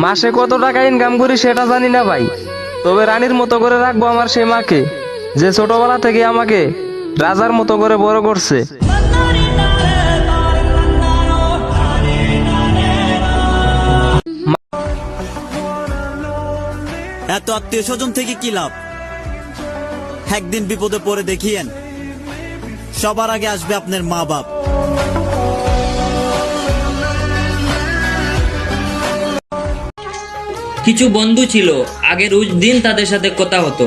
মাসে কত টাকা ইনকাম করি সেটা জানি না ভাই, তবে রানীর মতো করে রাখবো আমার সে মাকে, যে ছোটবেলা থেকে আমাকে রাজার মতো করে বড় করছে। এত আত্মীয় স্বজন থেকে কি লাভ? একদিন বিপদে পড়ে দেখিয়েন, সবার আগে আসবে আপনার মা বাপ। কিছু বন্ধু ছিল, আগে রোজ দিন তাদের সাথে কথা হতো,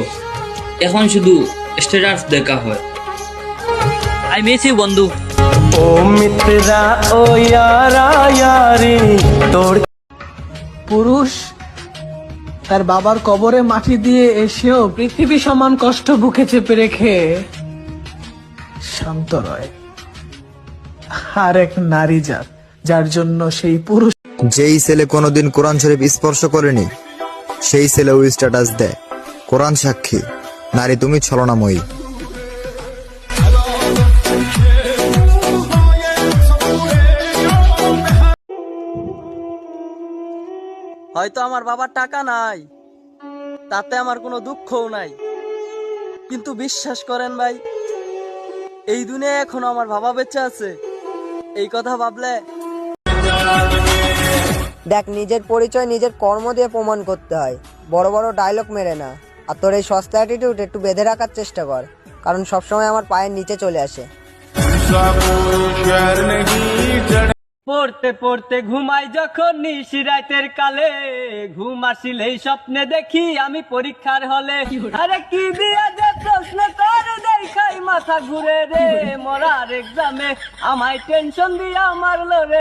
এখন শুধু স্ট্যাটাস দেখা হয়। আই মিস ইউ বন্ধু। ও মিত্রা ও ইয়ারা ইয়ারি তোর। পুরুষ তার বাবার কবরে মাটি দিয়ে এসেও পৃথিবী সমান কষ্ট বুকে চেপে রেখে শান্ত রয়। আর এক নারী জাত যার জন্য সেই পুরুষ। যেই ছেলে কোনোদিন কোরআন শরীফ স্পর্শ করেনি সেই ছেলে ওই স্ট্যাটাস দেয়। কোরআন সাক্ষী, নারী তুমি ছলনাময়ী। হয়তো আমার বাবার টাকা নাই, তাতে আমার কোনো দুঃখও নাই, কিন্তু বিশ্বাস করেন ভাই, এই দুনিয়ায় এখনো আমার বাবা বেঁচে আছে। এই কথা ভাবলে দেখ, নিজের পরিচয় নিজের কর্ম দিয়ে প্রমাণ করতে হয়, বড় বড় ডায়লগ মেরে না। আর তোর এই সস্তা অ্যাটিটিউড একটু বেঁধে রাখার চেষ্টা কর, কারণ সবসময় আমার পায়ের নিচে চলে আসে। পড়তে পড়তে ঘুমাই যখন নিশি রাতের কালে, ঘুম আসিলেই স্বপ্নে দেখি আমি পরীক্ষার হলে। আরে কি দিয়া যে প্রশ্ন করে দেখাই মাথা ঘুরে রে, মরার এক্সামে আমায় টেনশন দিয়া মারলো রে।